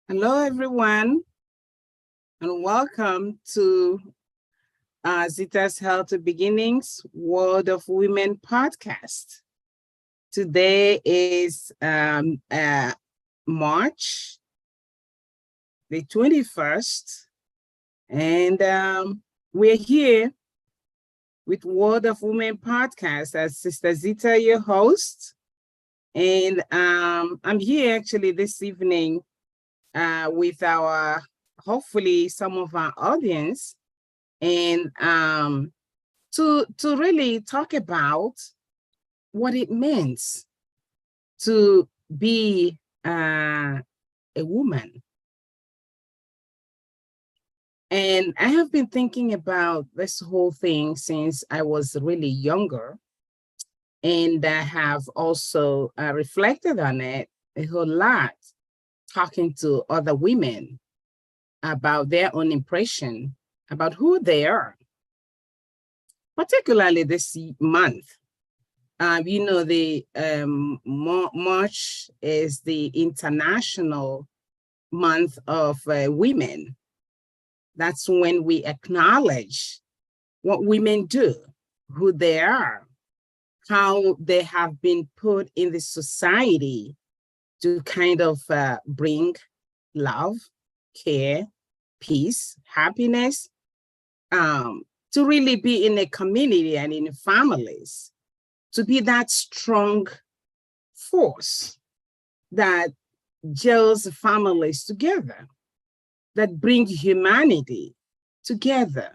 Hello, everyone, and welcome to Zita's Healthy Beginnings World of Women podcast. Today is March the 21st, and we're here with World of Women podcast as Sister Zita, your host. And I'm here actually this evening with our, hopefully some of our audience, and to really talk about what it means to be a woman. And I have been thinking about this whole thing since I was really younger, and I have also reflected on it a whole lot, talking to other women about their own impression about who they are, particularly this month. The March is the International Month of Women. That's when we acknowledge what women do, who they are, how they have been put in the society to kind of bring love, care, peace, happiness, to really be in a community and in families, to be that strong force that gels families together, that bring humanity together.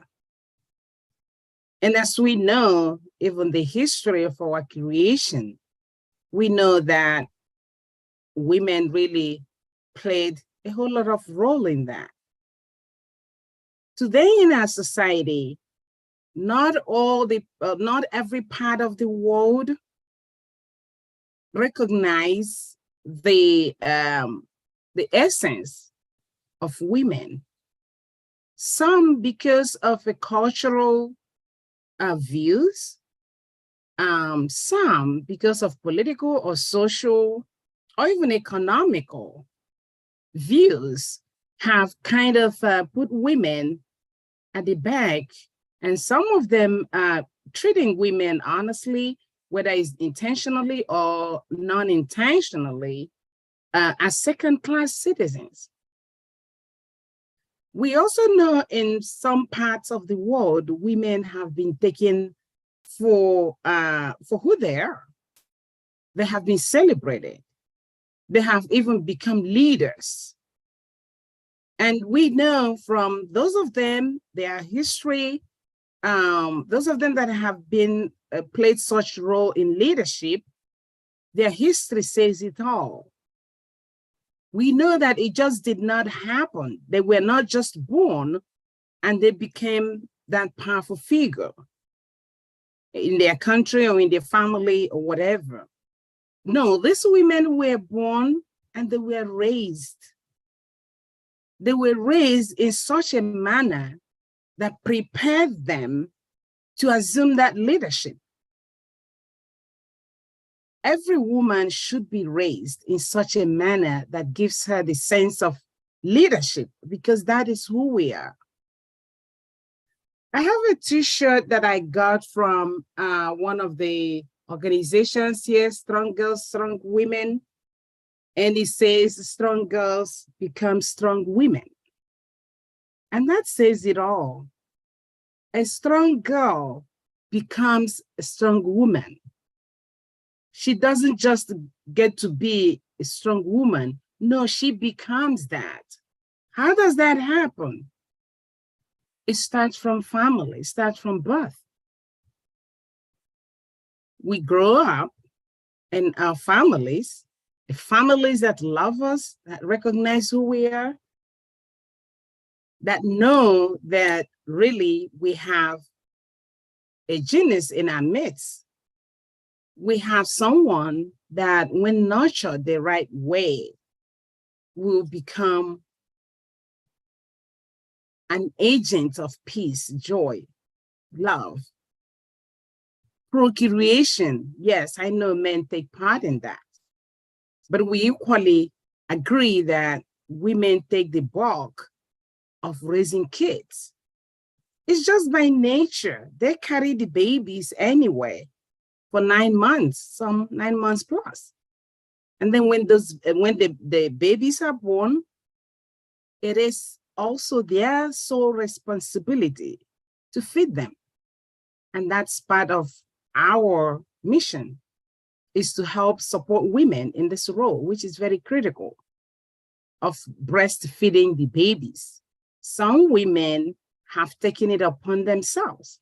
And as we know, even the history of our creation, we know that women really played a whole lot of role in that. Today in our society, not every part of the world recognize the essence of women. Some because of the cultural views, some because of political or social or even economical views have kind of put women at the back, and some of them treating women honestly, whether it's intentionally or non-intentionally, as second-class citizens. We also know in some parts of the world, women have been taken for who they are. They have been celebrated. They have even become leaders. And we know from those of them, their history, those of them that have been played such role in leadership, their history says it all. We know that it just did not happen. They were not just born and they became that powerful figure in their country or in their family or whatever. No, these women were born and they were raised. They were raised in such a manner that prepared them to assume that leadership. Every woman should be raised in such a manner that gives her the sense of leadership, because that is who we are. I have a t-shirt that I got from one of the organizations here, Strong Girls, Strong Women. And it says, strong girls become strong women. And that says it all. A strong girl becomes a strong woman. She doesn't just get to be a strong woman. No, she becomes that. How does that happen? It starts from family, it starts from birth. We grow up in our families, the families that love us, that recognize who we are, that know that really we have a genius in our midst. We have someone that, when nurtured the right way, will become an agent of peace, joy, love. Procreation, yes, I know men take part in that, but we equally agree that women take the bulk of raising kids. It's just by nature. They carry the babies anyway for 9 months, some 9 months plus. And then when the babies are born, it is also their sole responsibility to feed them. And that's part of our mission, is to help support women in this role, which is very critical, of breastfeeding the babies. Some women have taken it upon themselves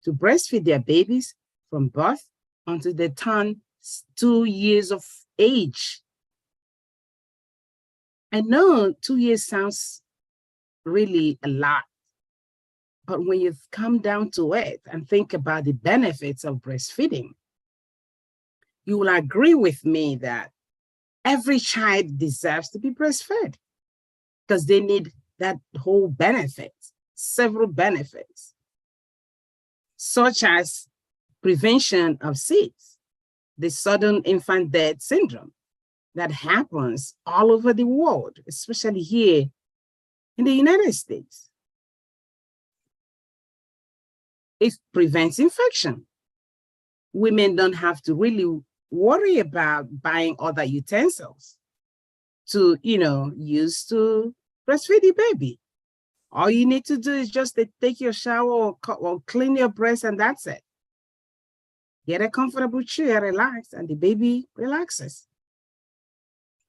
to breastfeed their babies from birth until they turn 2 years of age. I know 2 years sounds really a lot, but when you come down to it and think about the benefits of breastfeeding, you will agree with me that every child deserves to be breastfed because they need that whole benefit, several benefits, such as prevention of SIDS, the sudden infant death syndrome that happens all over the world, especially here in the United States. It prevents infection. Women don't have to really worry about buying other utensils to, use to breastfeed the baby. All you need to do is just to take your shower or clean your breast, and that's it. Get a comfortable chair, relax, and the baby relaxes.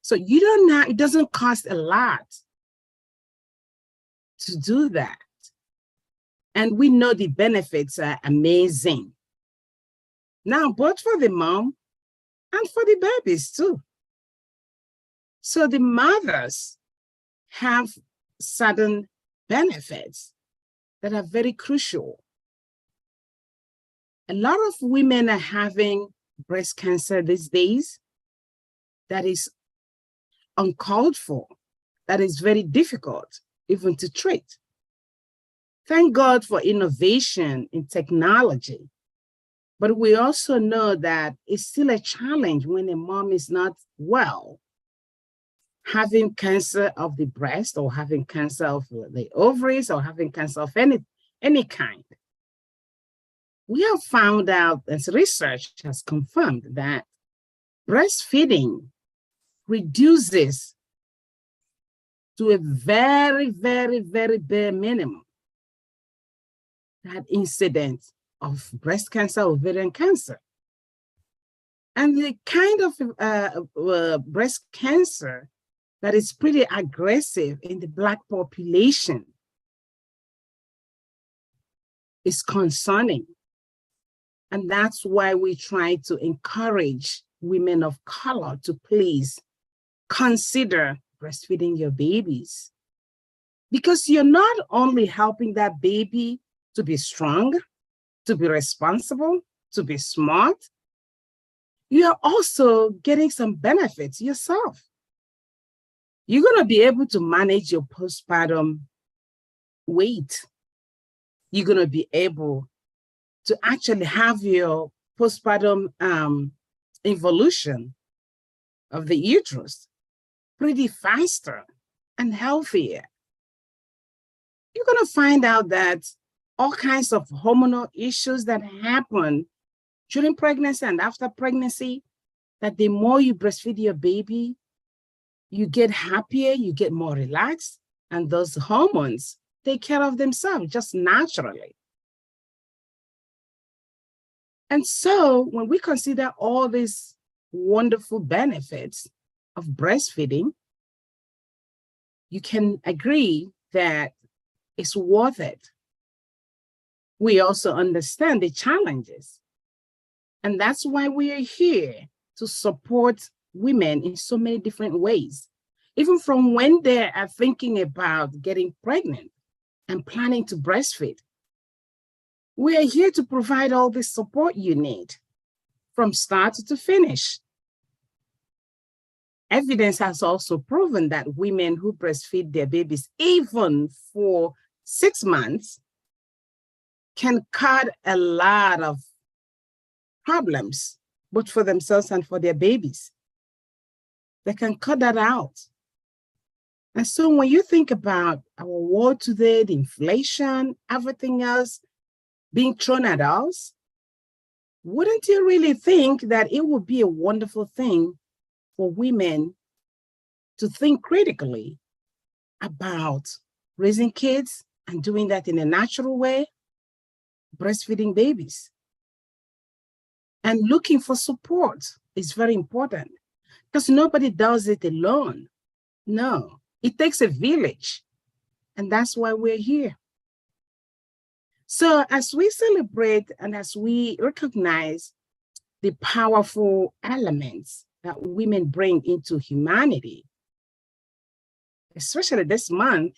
So it doesn't cost a lot to do that. And we know the benefits are amazing. Now, both for the mom and for the babies too. So the mothers have certain benefits that are very crucial. A lot of women are having breast cancer these days that is uncalled for, that is very difficult even to treat. Thank God for innovation in technology. But we also know that it's still a challenge when a mom is not well, having cancer of the breast or having cancer of the ovaries or having cancer of any kind. We have found out, as research has confirmed, that breastfeeding reduces to a very, very, very bare minimum that incident of breast cancer, ovarian cancer. And the kind of breast cancer that is pretty aggressive in the Black population is concerning. And that's why we try to encourage women of color to please consider breastfeeding your babies. Because you're not only helping that baby to be strong, to be responsible, to be smart, you're also getting some benefits yourself. You're going to be able to manage your postpartum weight. You're going to be able to actually have your postpartum evolution of the uterus pretty faster and healthier. You're going to find out that all kinds of hormonal issues that happen during pregnancy and after pregnancy, that the more you breastfeed your baby, you get happier, you get more relaxed, and those hormones take care of themselves just naturally. And so when we consider all these wonderful benefits of breastfeeding, you can agree that it's worth it. We also understand the challenges. And that's why we are here to support women in so many different ways, even from when they are thinking about getting pregnant and planning to breastfeed. We are here to provide all the support you need from start to finish. Evidence has also proven that women who breastfeed their babies, even for 6 months, can cut a lot of problems, both for themselves and for their babies. They can cut that out. And so when you think about our world today, the inflation, everything else being thrown at us, wouldn't you really think that it would be a wonderful thing for women to think critically about raising kids and doing that in a natural way, breastfeeding babies? And looking for support is very important because nobody does it alone. No, it takes a village, and that's why we're here. So as we celebrate and as we recognize the powerful elements that women bring into humanity, especially this month,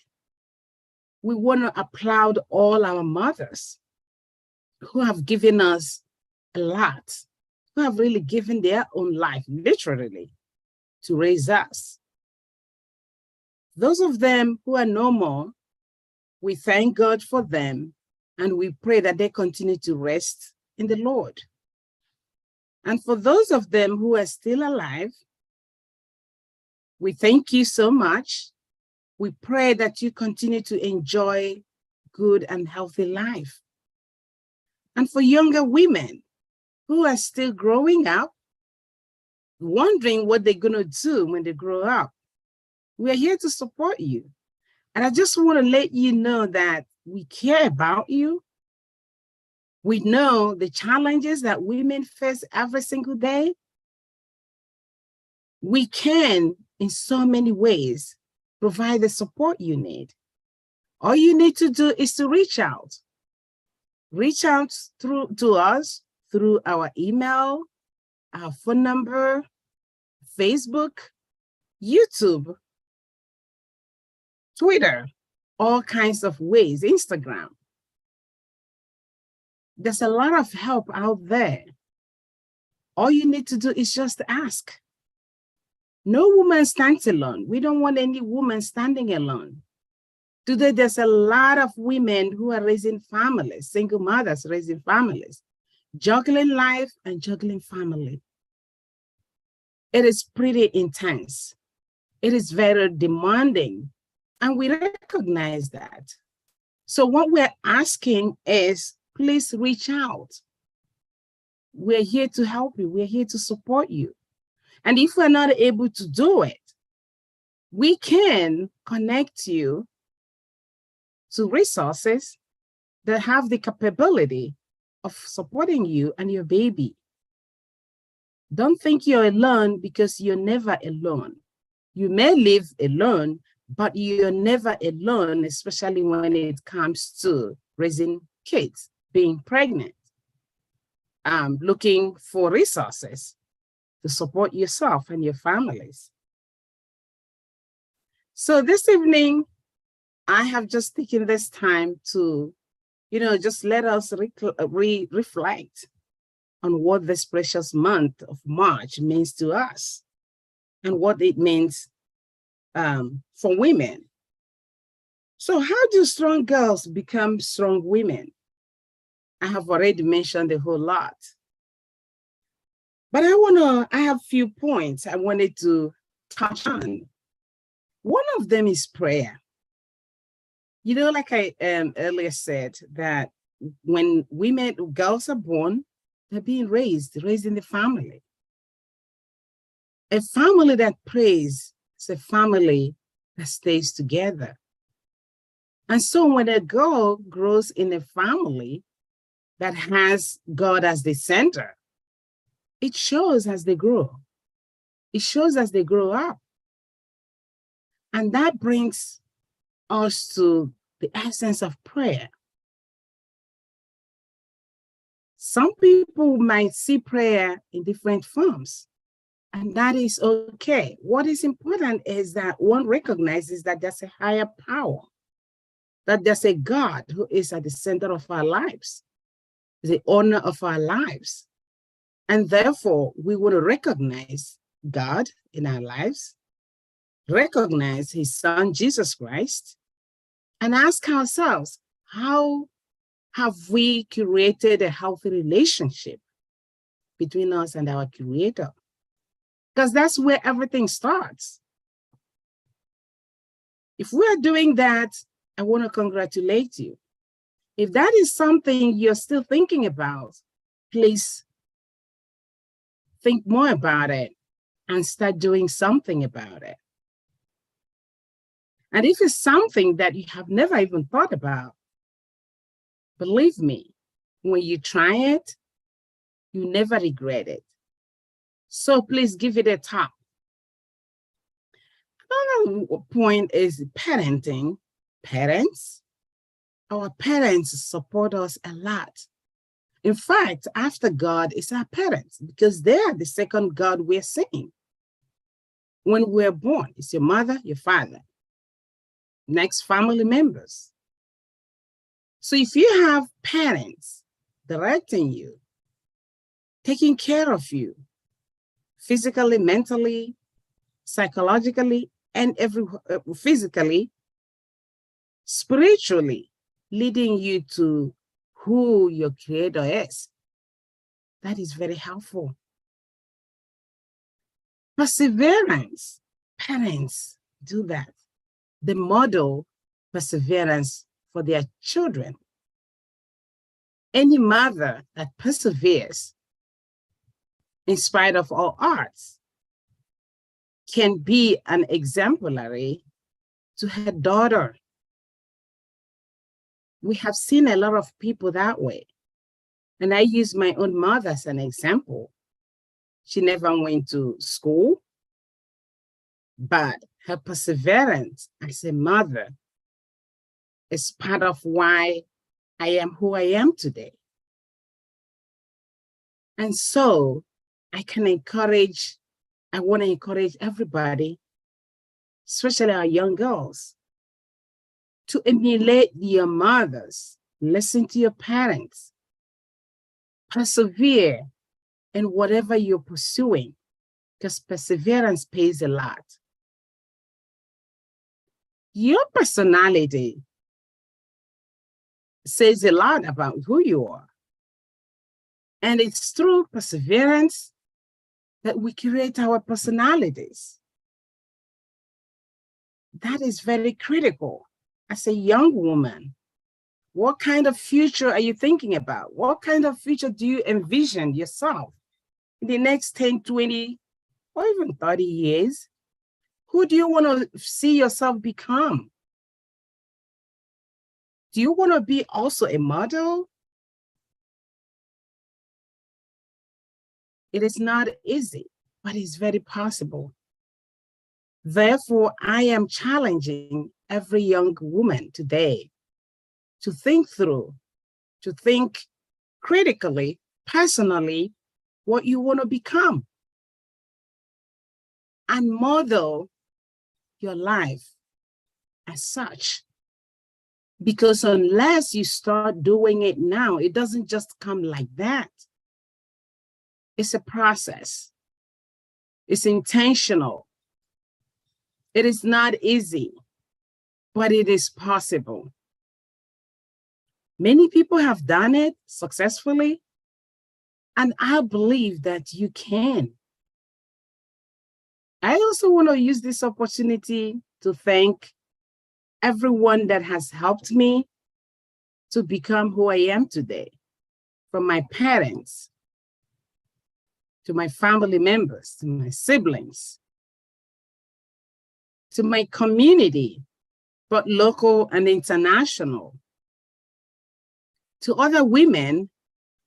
we want to applaud all our mothers who have given us a lot, who have really given their own life, literally, to raise us. Those of them who are no more, we thank God for them, and we pray that they continue to rest in the Lord. And for those of them who are still alive, we thank you so much. We pray that you continue to enjoy good and healthy life. And for younger women who are still growing up, wondering what they're going to do when they grow up, we are here to support you. And I just want to let you know that we care about you. We know the challenges that women face every single day. We can, in so many ways, provide the support you need. All you need to do is to reach out. Reach out to us through our email, our phone number, Facebook, YouTube, Twitter, all kinds of ways, Instagram. There's a lot of help out there. All you need to do is just ask. No woman stands alone. We don't want any woman standing alone. Today, there's a lot of women who are raising families, single mothers raising families, juggling life and juggling family. It is pretty intense. It is very demanding, and we recognize that. So what we're asking is, please reach out. We're here to help you. We're here to support you. And if we're not able to do it, we can connect you to resources that have the capability of supporting you and your baby. Don't think you're alone, because you're never alone. You may live alone, but you're never alone, especially when it comes to raising kids, being pregnant, looking for resources to support yourself and your families. So this evening, I have just taken this time to, just let us reflect on what this precious month of March means to us and what it means for women. So how do strong girls become strong women? I have already mentioned a whole lot. But I have a few points I wanted to touch on. One of them is prayer. Like I earlier said, that when girls are born, they're being raised in the family. A family that prays is a family that stays together. And so when a girl grows in a family that has God as the center, it shows as they grow. It shows as they grow up. And that brings us to the essence of prayer. Some people might see prayer in different forms, and that is okay. What is important is that one recognizes that there's a higher power, that there's a God who is at the center of our lives, the owner of our lives. And therefore, we want to recognize God in our lives, recognize his son, Jesus Christ, and ask ourselves, how have we created a healthy relationship between us and our Creator? Because that's where everything starts. If we are doing that, I want to congratulate you. If that is something you're still thinking about, please think more about it and start doing something about it. And if it's something that you have never even thought about, believe me, when you try it, you never regret it. So please give it a tap. Another point is parenting. Parents, our parents support us a lot. In fact, after God is our parents, because they are the second God we're seeing. When we're born, it's your mother, your father, next family members. So if you have parents directing you, taking care of you, physically, mentally, psychologically, and physically, spiritually, leading you to who your creator is, that is very helpful. Perseverance, parents do that. They model perseverance for their children. Any mother that perseveres in spite of all odds can be an exemplary to her daughter. We have seen a lot of people that way. And I use my own mother as an example. She never went to school, but her perseverance as a mother is part of why I am who I am today. And so I want to encourage everybody, especially our young girls, to emulate your mothers, listen to your parents, persevere in whatever you're pursuing, because perseverance pays a lot. Your personality says a lot about who you are. And it's through perseverance that we create our personalities. That is very critical. As a young woman, what kind of future are you thinking about? What kind of future do you envision yourself in the next 10, 20, or even 30 years? Who do you want to see yourself become? Do you want to be also a model? It is not easy, but it's very possible. Therefore, I am challenging every young woman today to think through, to think critically, personally, what you want to become, and model your life as such. Because unless you start doing it now, it doesn't just come like that. It's a process. It's intentional. It is not easy, but it is possible. Many people have done it successfully, and I believe that you can. I also want to use this opportunity to thank everyone that has helped me to become who I am today, from my parents, to my family members, to my siblings, to my community, both local and international, to other women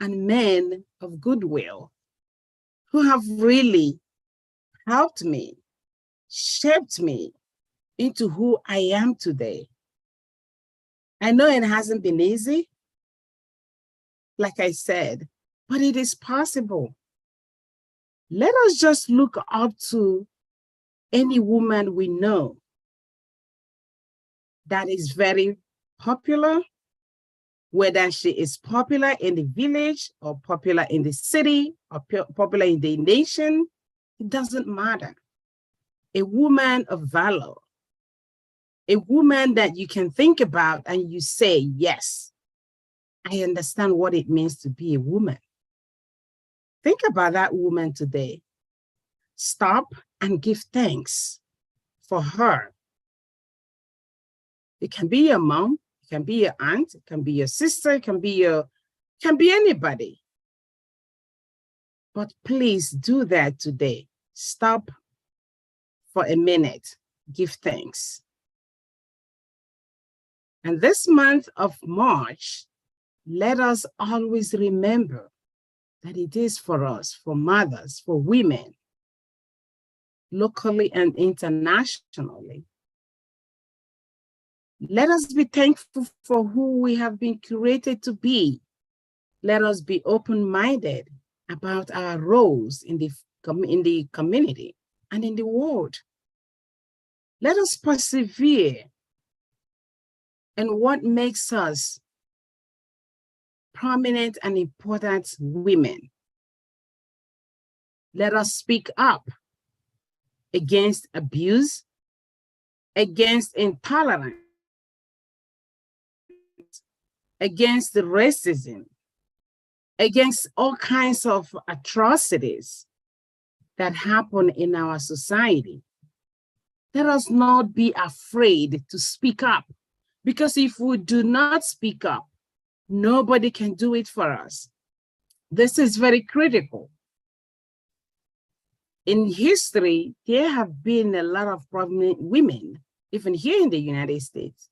and men of goodwill who have really helped me, shaped me into who I am today. I know it hasn't been easy, like I said, but it is possible. Let us just look up to any woman we know that is very popular, whether she is popular in the village or popular in the city or popular in the nation, it doesn't matter. A woman of valor, a woman that you can think about and you say, yes, I understand what it means to be a woman. Think about that woman today. Stop and give thanks for her. It can be your mom, it can be your aunt, it can be your sister, it can be anybody. But please do that today. Stop for a minute. Give thanks. And this month of March, let us always remember that it is for us, for mothers, for women, locally and internationally. Let us be thankful for who we have been created to be. Let us be open-minded about our roles in the community and in the world. Let us persevere in what makes us prominent and important women. Let us speak up against abuse, against intolerance, against racism, against all kinds of atrocities that happen in our society. Let us not be afraid to speak up, because if we do not speak up, nobody can do it for us. This is very critical. In history, there have been a lot of prominent women, even here in the United States,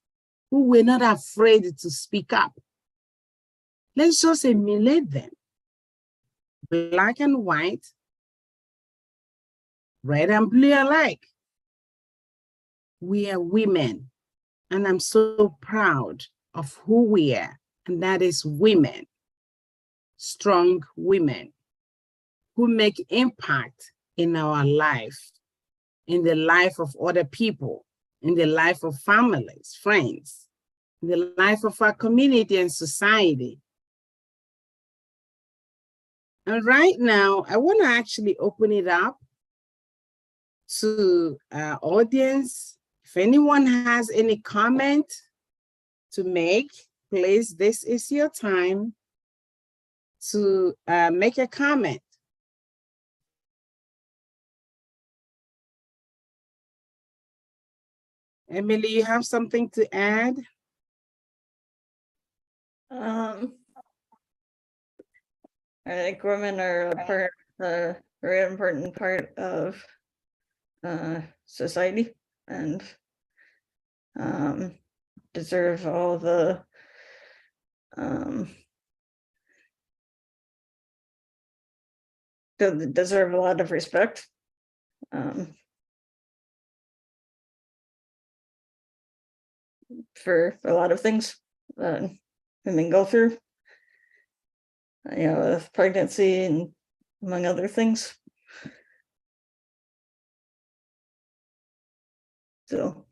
who were not afraid to speak up. Let's just emulate them. Black and white, red and blue alike. We are women, and I'm so proud of who we are, and that is women, strong women who make impact in our life, in the life of other people, in the life of families, friends, in the life of our community and society. And right now, I want to actually open it up to our audience. If anyone has any comment to make, please, this is your time to make a comment. Emily, you have something to add? I think women are a very important part of society, and deserve all the deserve a lot of respect. For a lot of things that women go through, with pregnancy and among other things. So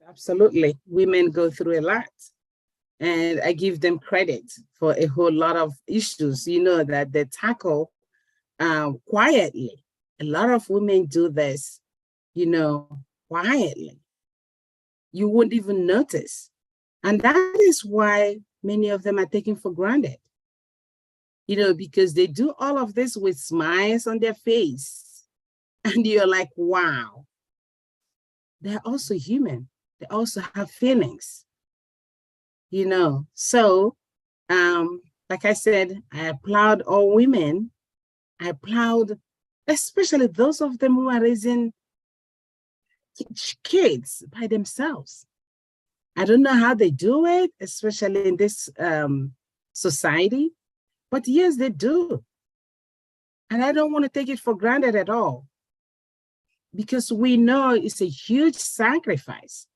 absolutely, women go through a lot, and I give them credit for a whole lot of issues, that they tackle quietly. A lot of women do this, quietly. You wouldn't even notice. And that is why many of them are taken for granted, because they do all of this with smiles on their face. And you're like, wow, they're also human. They also have feelings, So, like I said, I applaud all women. I applaud especially those of them who are raising kids by themselves. I don't know how they do it, especially in this society, but yes, they do. And I don't want to take it for granted at all, because we know it's a huge sacrifice.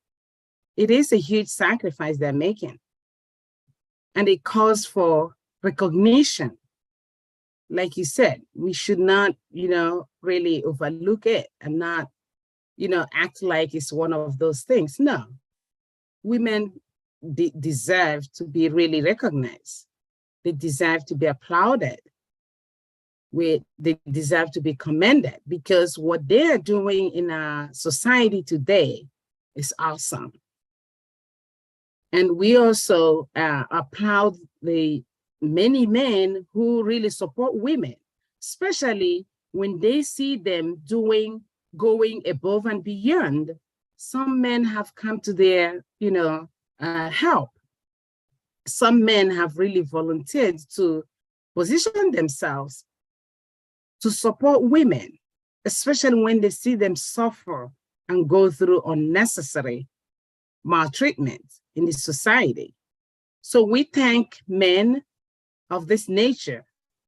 It is a huge sacrifice they're making. And it calls for recognition. Like you said, we should not, really overlook it and not, act like it's one of those things. No, women deserve to be really recognized. They deserve to be applauded. They deserve to be commended, because what they are doing in our society today is awesome. And we also applaud the many men who really support women, especially when they see them going above and beyond some men have come to their, help. Some men have really volunteered to position themselves to support women, especially when they see them suffer and go through unnecessary maltreatment in the society. So we thank men of this nature.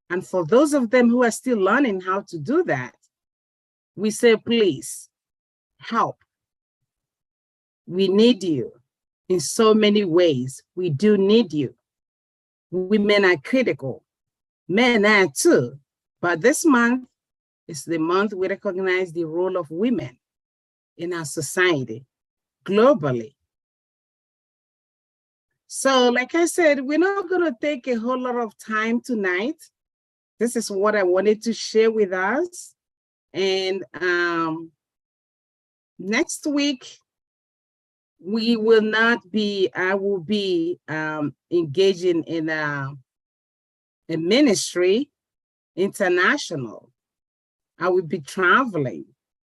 And for those of them who are still learning how to do that, we say, please help. We need you in so many ways. We do need you. Women are critical. Men are too. But this month is the month we recognize the role of women in our society globally. So like I said, we're not going to take a whole lot of time tonight. This is what I wanted to share with us. And next week, I will be engaging in a ministry international. I will be traveling.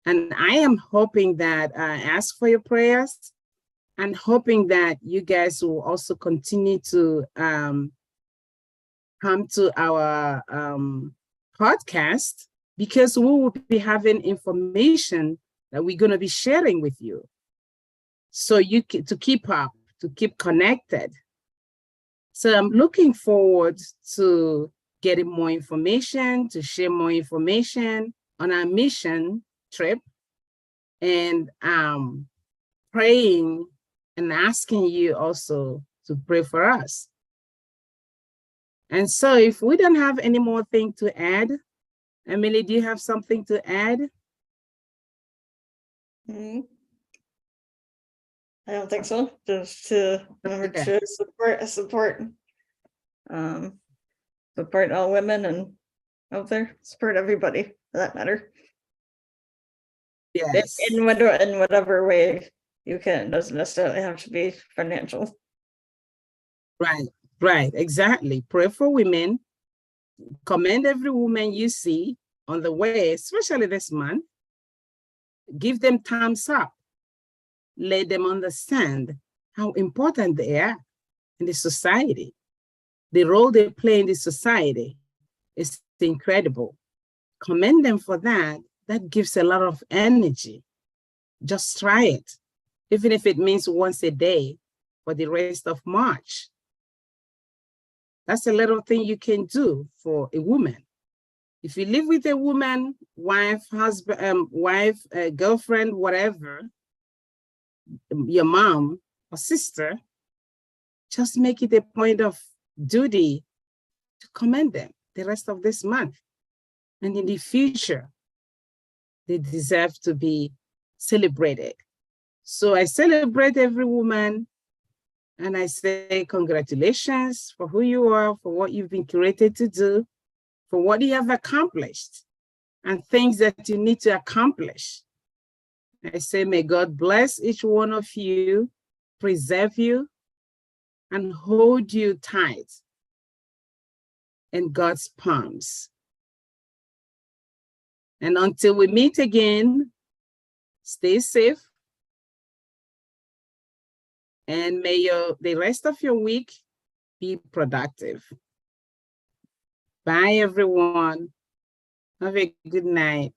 And I am hoping that, ask for your prayers, and hoping that you guys will also continue to come to our podcast, because we will be having information that we're going to be sharing with you. So to keep up, to keep connected. So I'm looking forward to getting more information, to share more information on our mission trip, and praying and asking you also to pray for us. And so if we don't have any more thing to add, Emily, do you have something to add? I don't think so. Just to remember to support all women and out there, support everybody for that matter. Yes. In whatever way you can. It doesn't necessarily have to be financial. Right, exactly. Pray for women. Commend every woman you see on the way, especially this month. Give them thumbs up. Let them understand how important they are in the society. The role they play in the society is incredible. Commend them for that. That gives a lot of energy. Just try it, even if it means once a day for the rest of March. That's a little thing you can do for a woman. If you live with a woman, wife, husband, girlfriend, whatever, your mom or sister, just make it a point of duty to commend them the rest of this month. And in the future, they deserve to be celebrated. So I celebrate every woman, and I say congratulations for who you are, for what you've been created to do, for what you have accomplished, and things that you need to accomplish. I say, may God bless each one of you, preserve you, and hold you tight in God's palms. And until we meet again, stay safe. And may the rest of your week be productive. Bye, everyone. Have a good night.